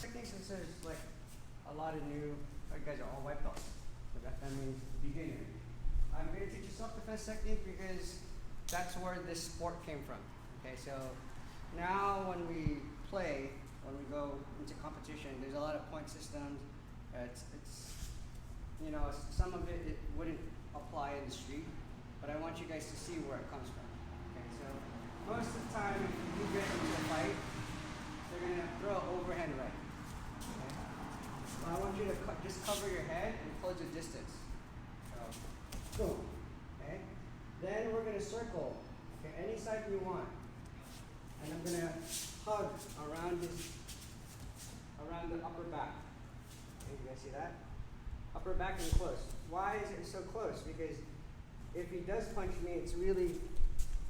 Techniques, since there's like a lot of new, you guys are all white belts, so that means beginner. I'm going to teach you self-defense technique because that's where this sport came from. Okay, so now when we play, when we go into competition, there's a lot of point systems. It's you know, some of it wouldn't apply in the street, but I want you guys to see where it comes from. Okay, so most of the time, if you get into a fight, they're going to throw an overhand right. Okay? So I want you to just cover your head and close the distance. So, boom. Okay? Then we're going to circle, okay, any side you want. And I'm going to hug around the upper back. Okay, you guys see that? Upper back and close. Why is it so close? Because if he does punch me, it's really,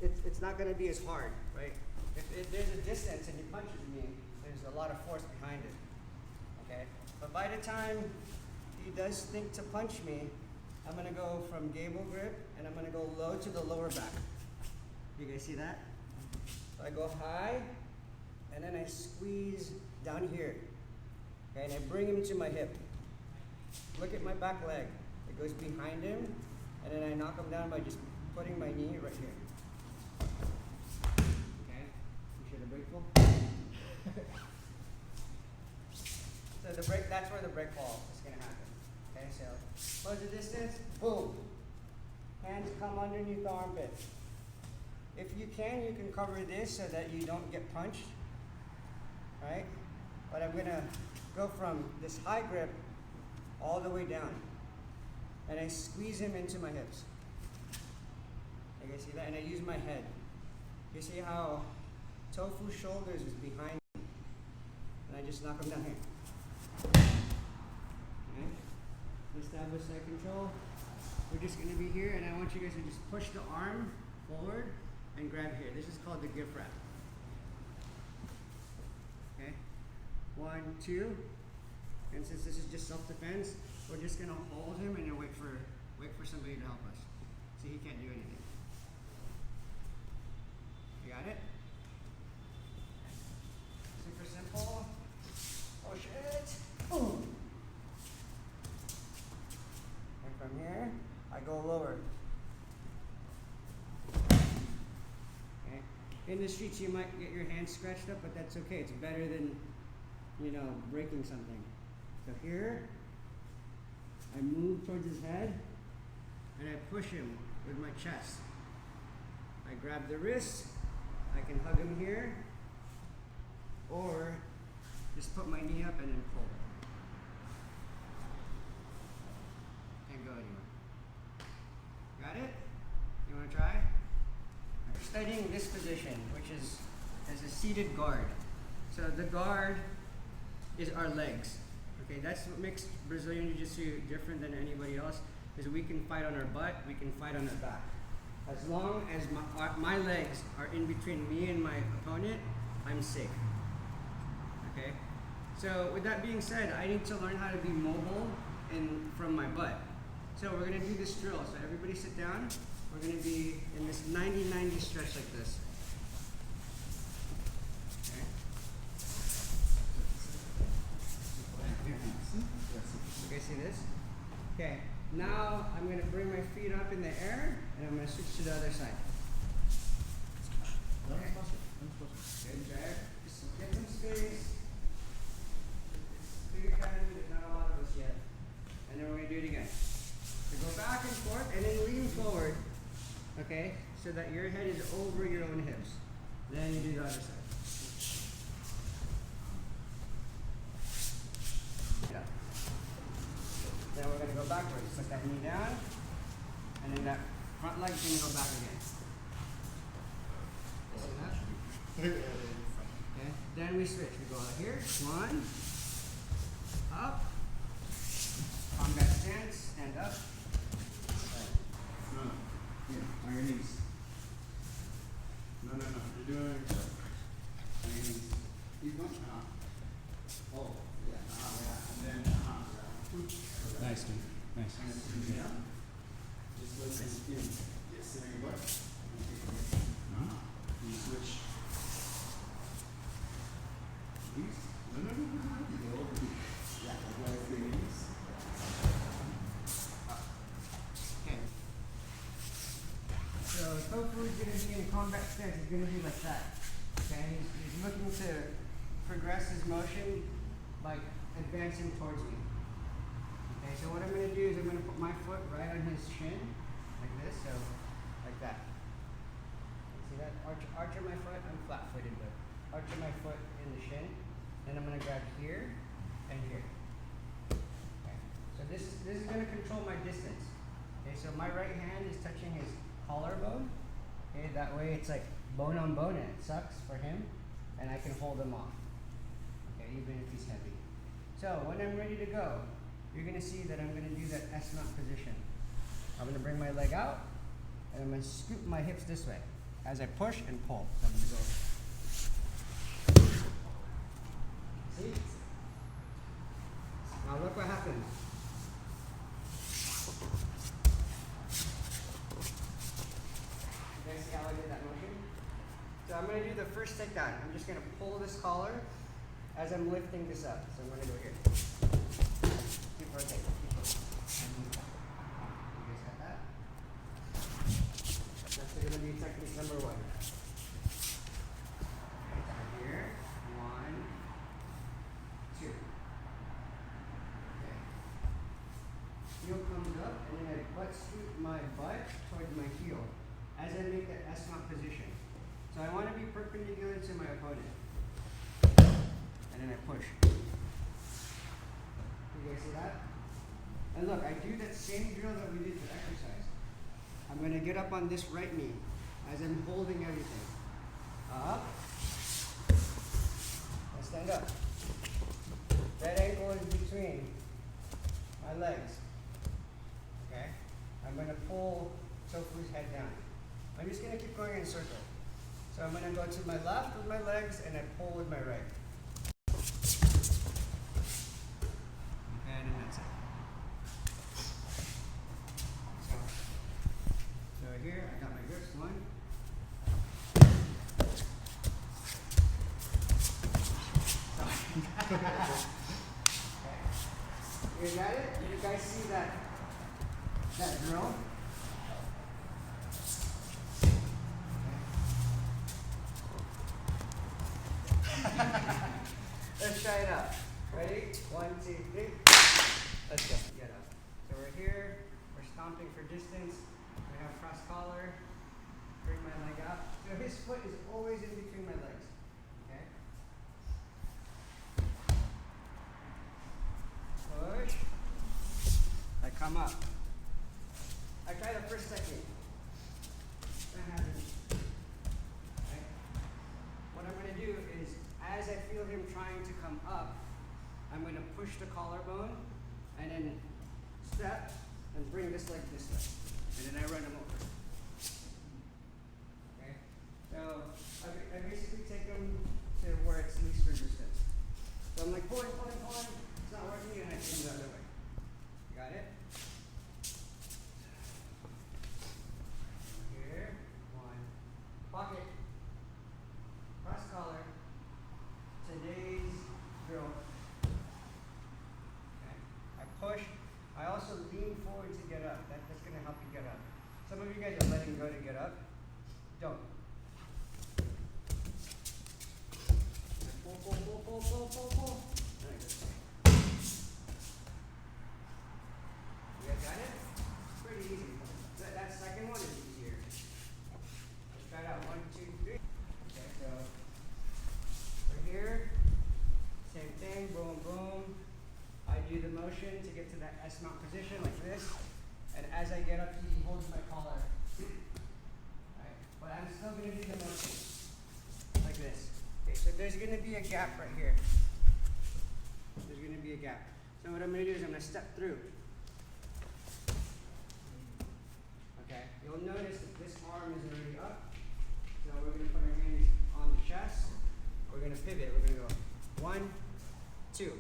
it's not going to be as hard, right? If there's a distance and he punches me, there's a lot of force behind it, okay? But by the time he does think to punch me, I'm going to go from gable grip and I'm going to go low to the lower back. You guys see that? So I go high and then I squeeze down here, okay? And I bring him to my hip. Look at my back leg. It goes behind him, and then I knock him down by just putting my knee right here. Okay? You sure the break full? So the break, that's where the break fall is going to happen. Okay, so close the distance, boom. Hands come underneath the armpit. If you can cover this so that you don't get punched, right? But I'm going to go from this high grip all the way down. And I squeeze him into my hips. You guys see that? And I use my head. You see how Tofu's shoulders is behind me? And I just knock him down here. Okay? Establish side control. We're just going to be here, and I want you guys to just push the arm forward and grab here. This is called the gift wrap. Okay? 1, 2. And since this is just self-defense, we're just gonna hold him and then wait for somebody to help us. See, he can't do anything. You got it? Super simple. Oh shit! Boom! And from here, I go lower. Okay. In the streets, you might get your hands scratched up, but that's okay. It's better than, you know, breaking something. So here, I move towards his head, and I push him with my chest. I grab the wrist, I can hug him here, or just put my knee up and then pull. Can't go anywhere. Got it? You want to try? I'm studying this position, which is as a seated guard. So the guard is our legs. Okay, that's what makes Brazilian Jiu-Jitsu different than anybody else, is we can fight on our butt, we can fight on our back. As long as my legs are in between me and my opponent, I'm safe. Okay? So with that being said, I need to learn how to be mobile from my butt. So we're going to do this drill. So everybody sit down. We're going to be in this 90-90 stretch like this. Okay, see this? Okay, now I'm going to bring my feet up in the air and I'm going to switch to the other side. Okay. Good, Jack. Just get some space. It's big academy, there's not a lot of us yet. And then we're going to do it again. So go back and forth and then lean forward. Okay, so that your head is over your own hips. Then you do the other side. Yeah. Then we're going to go backwards. Put that knee down, and then that front leg's going to go back again. See that? Okay. Then we switch. We go out here. 1, up, combat stance, stand up. No, yeah, on your knees. No, you're doing it yourself. On your knees. Keep going. Oh, yeah. And then, Nice, man. Nice. Just let the skin get center your butt. Knees? No. The old knees. Yeah, like the knees. Okay. So Tofu is going to be in combat stance. He's going to be like that. Okay. He's looking to progress his motion, like advancing towards me. Okay. So what I'm going to do is I'm going to put my foot right on his shin, like this. So like that. See that? Arch of my foot. I'm flat-footed, but arch of my foot in the shin. Then I'm going to grab here and here. Okay. So this is going to control my distance. Okay. So my right hand is touching his collarbone. Okay. That way it's like bone on bone, and it sucks for him, and I can hold him off. Okay. Even if he's heavy. So when I'm ready to go, you're going to see that I'm going to do that S mount position. I'm going to bring my leg out, and I'm going to scoop my hips this way as I push and pull. So I'm going to go. See? Now look what happens. You guys see how I did that motion? So I'm going to do the first takedown. I'm just going to pull this collar as I'm lifting this up. So I'm going to go here. Keep rotating. Keep rotating. You guys got that? That's going to be technique number 1. Here. 1, 2. Okay. Heel comes up, and then I butt scoop my butt towards my heel as I make that S mount position. So I want to be perpendicular to my opponent. And then I push. You guys see that? And look, I do that same drill that we did for exercise. I'm going to get up on this right knee as I'm holding everything. Up. And stand up. That ankle is between my legs. Okay? I'm going to pull Tofu's head down. I'm just going to keep going in a circle. So I'm going to go to my left with my legs, and I pull with my right. And then that's it. So here, I got my grips. 1. Okay. You got it? You guys see that drill? Let's try it out. Ready? 1, 2, 3. Let's go. Get up. So we're here. We're stomping for distance. We have cross collar. Bring my leg out. So his foot is always in between my legs. Okay? Push. I come up. I try the first technique. That happens. Okay? What I'm going to do is, as I feel him trying to come up, I'm going to push the collarbone and then step and bring this leg this way. And then I run him over. Okay? So I basically take him to where it's least resistance. So I'm like pulling. It's not working, and I take him the other way. You got it? Here. 1. Pocket. Cross collar. Today's drill. Okay. I push. I also lean forward to get up. That's going to help you get up. Some of you guys are letting go to get up. Don't. Pull. Nice. You guys got it? It's pretty easy. That second one is easier. Let's try it out. 1, 2, 3. Okay, so we're here. Same thing. Boom, boom. I do the motion to get to that S mount position like this. And as I get up, he holds my collar. Alright, but I'm still going to do the motion like this. Okay, so there's going to be a gap right here. There's going to be a gap. So what I'm going to do is I'm going to step through. Okay, you'll notice that this arm is already up. So we're going to put our hands on the chest. We're going to pivot. We're going to go 1, 2.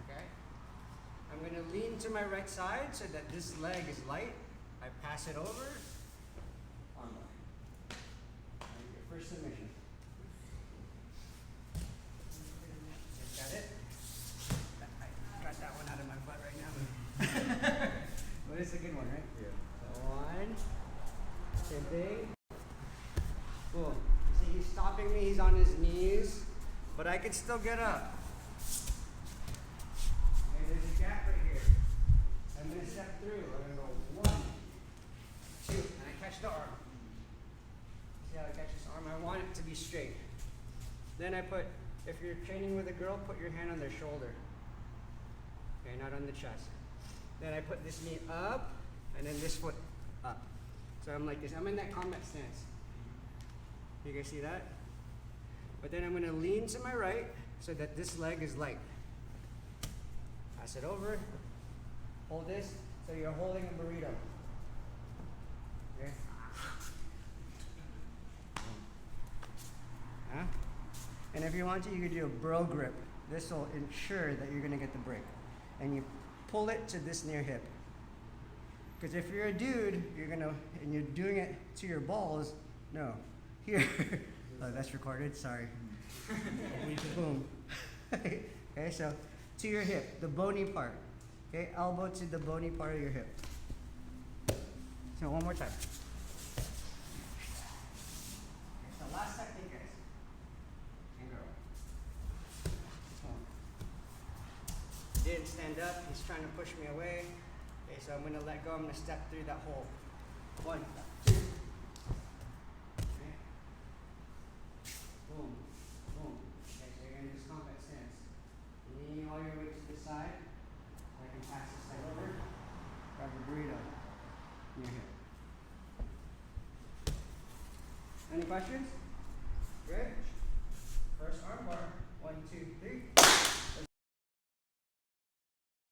Okay? I'm going to lean to my right side so that this leg is light. I pass it over. Arm bar. Your first submission. One. Same thing. Boom. See, he's stopping me. He's on his knees, but I can still get up. Okay, there's a gap right here. I'm gonna step through. I'm gonna go 1, 2, and I catch the arm. See how I catch this arm? I want it to be straight. Then I put, if you're training with a girl, put your hand on their shoulder. Okay, not on the chest. Then I put this knee up, and then this foot up. So I'm like this. I'm in that combat stance. You guys see that? But then I'm gonna lean to my right so that this leg is light. Pass it over. Hold this so you're holding a burrito. Okay? Huh? And if you want to, you could do a bro grip. This will ensure that you're gonna get the break. And you pull it to this near hip. Because if you're a dude, and you're doing it to your balls, no, here. Oh, that's recorded, sorry. Boom. Okay, so to your hip, the bony part. Okay, elbow to the bony part of your hip. So one more time. Okay, so last technique, guys. And go. Didn't stand up, he's trying to push me away. Okay, so I'm gonna let go, I'm gonna step through that hole. 1, 2. Okay. Boom, boom. Okay, so you're gonna do this combat stance. Leaning all your weight to the side. So I can pass this side over. Grab a burrito. In your hip. Any questions?